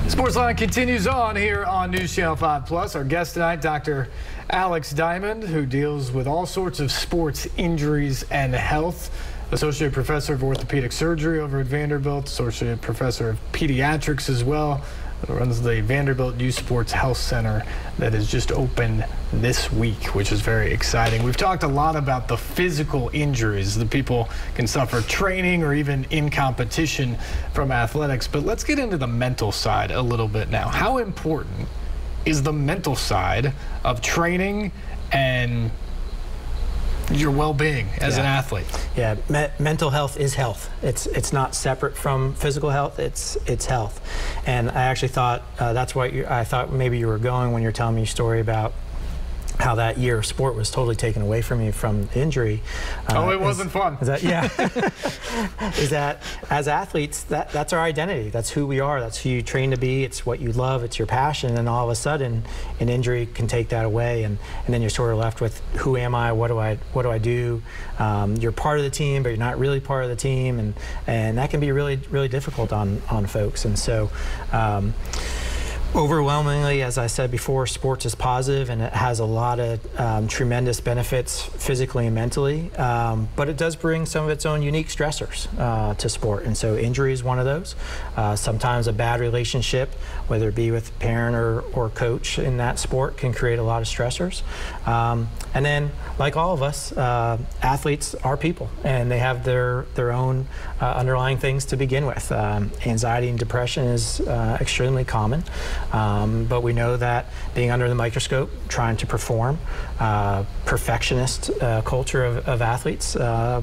SportsLine continues on here on News Channel 5 Plus. Our guest tonight, Dr. Alex Diamond, who deals with all sorts of sports injuries and health. Associate Professor of Orthopedic Surgery over at Vanderbilt, Associate Professor of Pediatrics as well. Runs the Vanderbilt Youth Sports Health Center that has just opened this week, which is very exciting. We've talked a lot about the physical injuries that people can suffer training or even in competition from athletics, but let's get into the mental side a little bit now. How important is the mental side of training and your well-being as an athlete? Yeah, mental health is health. It's not separate from physical health. It's health. And I actually thought that's what I thought maybe you were going when you're telling me your story about how that year of sport was totally taken away from you from injury. It wasn't fun. Is that as athletes, that's our identity. That's who we are. That's who you train to be. It's what you love. It's your passion. And all of a sudden, an injury can take that away, and then you're sort of left with, who am I? What do I do? You're part of the team, but you're not really part of the team, and that can be really difficult on folks. And so. Overwhelmingly, as I said before, sports is positive, and it has a lot of tremendous benefits physically and mentally, but it does bring some of its own unique stressors to sport, and so injury is one of those. Sometimes a bad relationship, whether it be with parent or coach in that sport, can create a lot of stressors. And then, like all of us, athletes are people, and they have their own underlying things to begin with. Anxiety and depression is extremely common. But we know that being under the microscope, trying to perform, perfectionist culture of athletes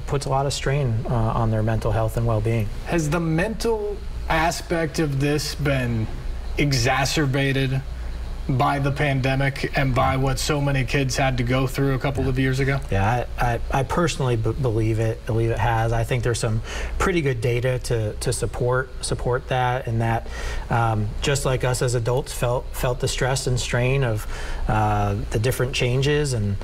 puts a lot of strain on their mental health and well-being. Has the mental aspect of this been exacerbated by the pandemic and by what so many kids had to go through a couple of years ago? Yeah, I personally believe it has. I think there's some pretty good data to support that, and that just like us as adults felt the stress and strain of the different changes, and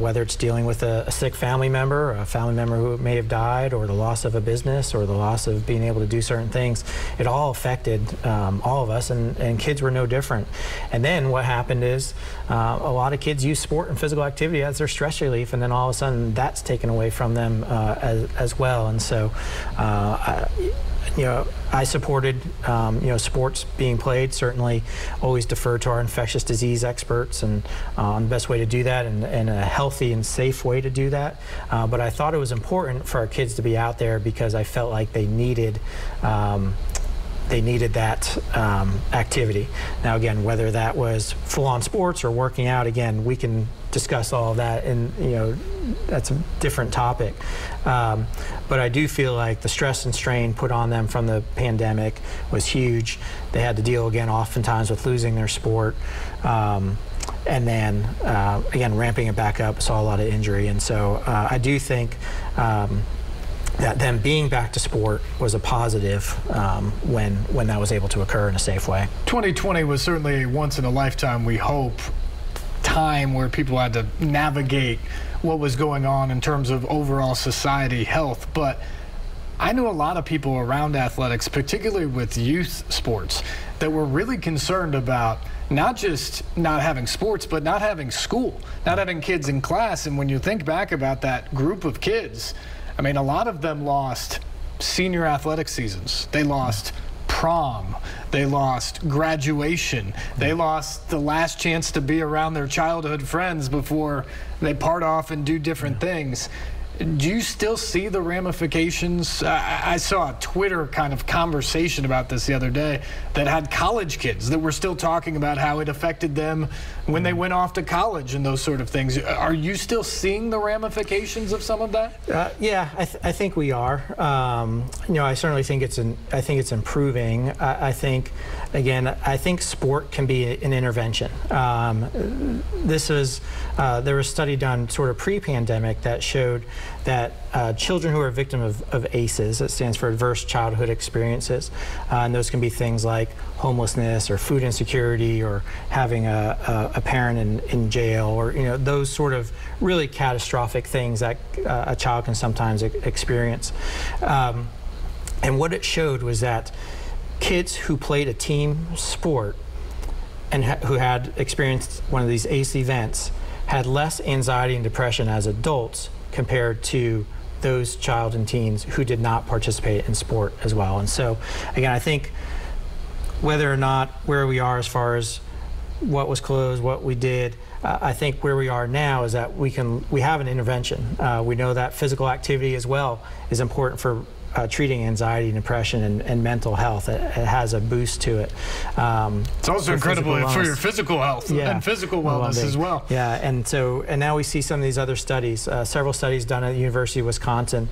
whether it's dealing with a sick family member, or a family member who may have died, or the loss of a business, or the loss of being able to do certain things, it all affected all of us, and kids were no different. And then what happened is a lot of kids use sport and physical activity as their stress relief, and then all of a sudden that's taken away from them as well. And so I supported sports being played, certainly always defer to our infectious disease experts and on the best way to do that, and a healthy and safe way to do that. But I thought it was important for our kids to be out there, because I felt like they needed that activity. Now again, whether that was full-on sports or working out, again, we can discuss all of that, and that's a different topic. But I do feel like the stress and strain put on them from the pandemic was huge. They had to deal again oftentimes with losing their sport. And then again, ramping it back up, saw a lot of injury. And so I do think that them being back to sport was a positive when that was able to occur in a safe way. 2020 was certainly a once-in-a-lifetime, we hope, time where people had to navigate what was going on in terms of overall society health. But I knew a lot of people around athletics, particularly with youth sports, that were really concerned about not just not having sports, but not having school, not having kids in class. And when you think back about that group of kids, I mean, a lot of them lost senior athletic seasons. They lost prom. They lost graduation. They lost the last chance to be around their childhood friends before they part off and do different things. Do you still see the ramifications? I saw a Twitter kind of conversation about this the other day that had college kids that were still talking about how it affected them when they went off to college and those sort of things. Are you still seeing the ramifications of some of that? Yeah, I think we are. I certainly think it's improving. I think, again, I think sport can be an intervention. There was a study done sort of pre-pandemic that showed that children who are victims of ACEs, that stands for Adverse Childhood Experiences, and those can be things like homelessness or food insecurity or having a parent in jail, or those sort of really catastrophic things that a child can sometimes experience. And what it showed was that kids who played a team sport and who had experienced one of these ACE events had less anxiety and depression as adults compared to those child and teens who did not participate in sport as well. And so, again, I think whether or not where we are as far as what was closed, what we did, I think where we are now is that we have an intervention. We know that physical activity as well is important for treating anxiety and depression and mental health. It has a boost to it. It's also incredible for your physical health and physical wellness as well. Yeah, and now we see some of these other studies, several studies done at the University of Wisconsin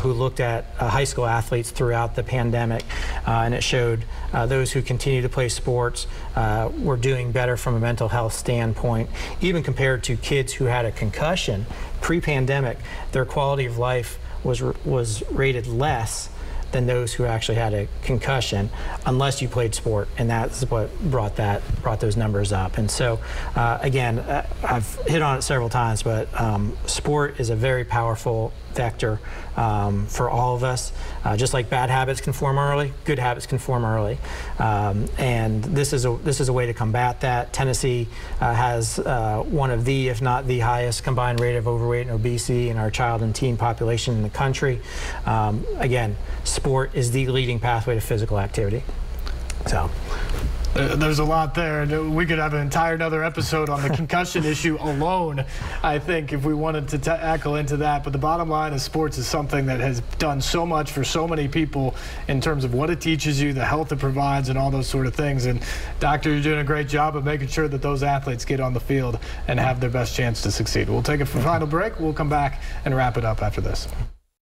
who looked at high school athletes throughout the pandemic, and it showed those who continue to play sports were doing better from a mental health standpoint, even compared to kids who had a concussion pre-pandemic. Their quality of life was rated less than those who actually had a concussion, unless you played sport, and that's what brought those numbers up. And so, again, I've hit on it several times, but sport is a very powerful vector for all of us. Just like bad habits can form early, good habits can form early, and this is a way to combat that. Tennessee has one of the, if not the highest combined rate of overweight and obesity in our child and teen population in the country. Again, sport is the leading pathway to physical activity. So. There's a lot there. We could have an entire another episode on the concussion issue alone, I think, if we wanted to tackle into that. But the bottom line is sports is something that has done so much for so many people in terms of what it teaches you, the health it provides, and all those sort of things. And, Doctor, you're doing a great job of making sure that those athletes get on the field and have their best chance to succeed. We'll take a final break. We'll come back and wrap it up after this.